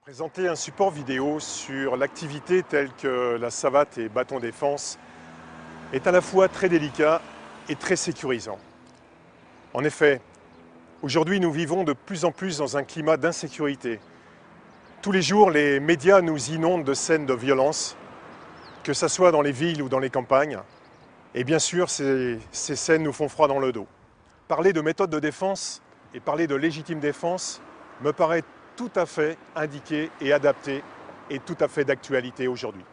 Présenter un support vidéo sur l'activité telle que la savate et bâton défense est à la fois très délicat et très sécurisant. En effet, aujourd'hui nous vivons de plus en plus dans un climat d'insécurité. Tous les jours, les médias nous inondent de scènes de violence, que ce soit dans les villes ou dans les campagnes. Et bien sûr, ces scènes nous font froid dans le dos. Parler de méthode de défense et parler de légitime défense me paraît tout à fait indiqué et adapté et tout à fait d'actualité aujourd'hui.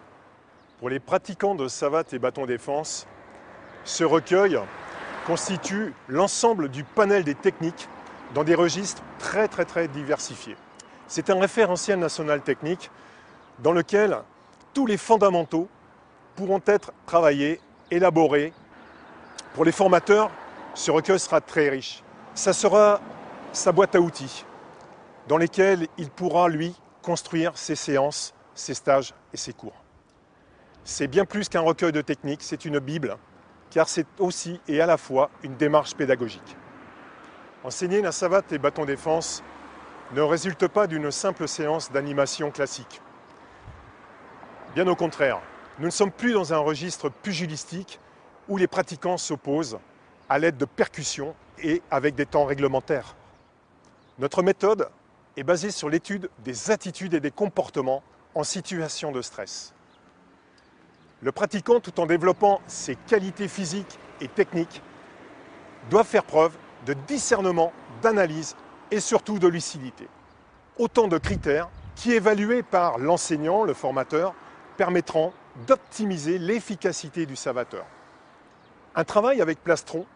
Pour les pratiquants de savate et bâton défense, ce recueil constitue l'ensemble du panel des techniques dans des registres très diversifiés. C'est un référentiel national technique dans lequel tous les fondamentaux pourront être travaillés, élaborés. Pour les formateurs, ce recueil sera très riche. Ça sera sa boîte à outils dans lesquels il pourra, lui, construire ses séances, ses stages et ses cours. C'est bien plus qu'un recueil de techniques, c'est une Bible, car c'est aussi et à la fois une démarche pédagogique. Enseigner la savate et bâton défense ne résulte pas d'une simple séance d'animation classique. Bien au contraire, nous ne sommes plus dans un registre pugilistique où les pratiquants s'opposent à l'aide de percussions et avec des temps réglementaires. Notre méthode est basée sur l'étude des attitudes et des comportements en situation de stress. Le pratiquant, tout en développant ses qualités physiques et techniques, doit faire preuve de discernement, d'analyse et surtout de lucidité. Autant de critères qui, évalués par l'enseignant, le formateur, permettront d'optimiser l'efficacité du savateur. Un travail avec plastron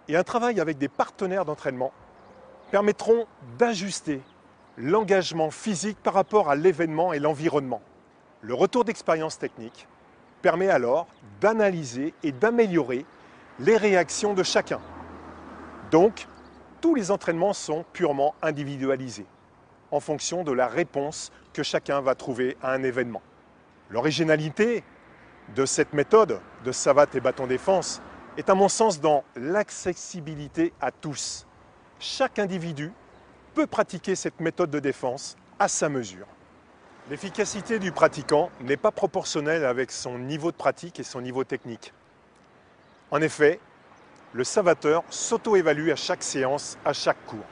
et un travail avec des partenaires d'entraînement permettront d'ajuster l'engagement physique par rapport à l'événement et l'environnement. Le retour d'expérience technique permet alors d'analyser et d'améliorer les réactions de chacun. Donc, tous les entraînements sont purement individualisés, en fonction de la réponse que chacun va trouver à un événement. L'originalité de cette méthode de savate et bâton défense est à mon sens dans l'accessibilité à tous. Chaque individu peut pratiquer cette méthode de défense à sa mesure. L'efficacité du pratiquant n'est pas proportionnelle avec son niveau de pratique et son niveau technique. En effet, le savateur s'auto-évalue à chaque séance, à chaque cours.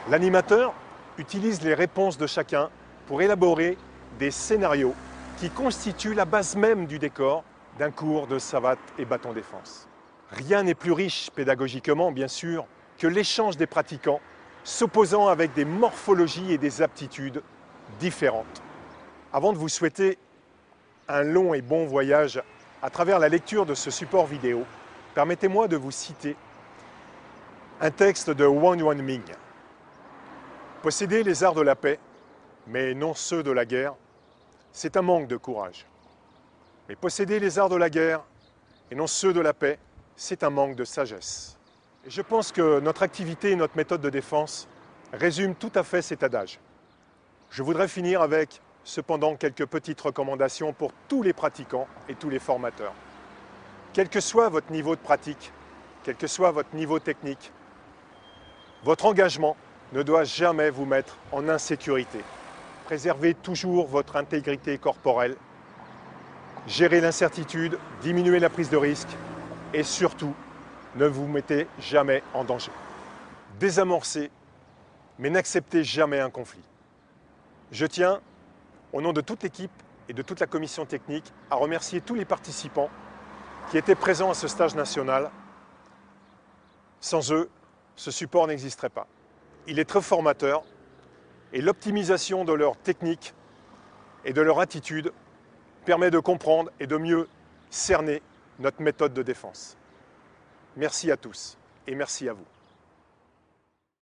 L'animateur utilise les réponses de chacun pour élaborer des scénarios qui constituent la base même du décor d'un cours de savate et bâton défense. Rien n'est plus riche pédagogiquement, bien sûr, que l'échange des pratiquants s'opposant avec des morphologies et des aptitudes différentes. Avant de vous souhaiter un long et bon voyage à travers la lecture de ce support vidéo, permettez-moi de vous citer un texte de Wang Yuanming. Posséder les arts de la paix, mais non ceux de la guerre, c'est un manque de courage. Mais posséder les arts de la guerre et non ceux de la paix, c'est un manque de sagesse. Et je pense que notre activité et notre méthode de défense résument tout à fait cet adage. Je voudrais finir avec cependant quelques petites recommandations pour tous les pratiquants et tous les formateurs. Quel que soit votre niveau de pratique, quel que soit votre niveau technique, votre engagement ne doit jamais vous mettre en insécurité. Préservez toujours votre intégrité corporelle, gérez l'incertitude, diminuez la prise de risque et surtout, ne vous mettez jamais en danger. Désamorcez, mais n'acceptez jamais un conflit. Je tiens, au nom de toute l'équipe et de toute la commission technique, à remercier tous les participants qui étaient présents à ce stage national. Sans eux, ce support n'existerait pas. Il est très formateur et l'optimisation de leur technique et de leur attitude permet de comprendre et de mieux cerner notre méthode de défense. Merci à tous et merci à vous.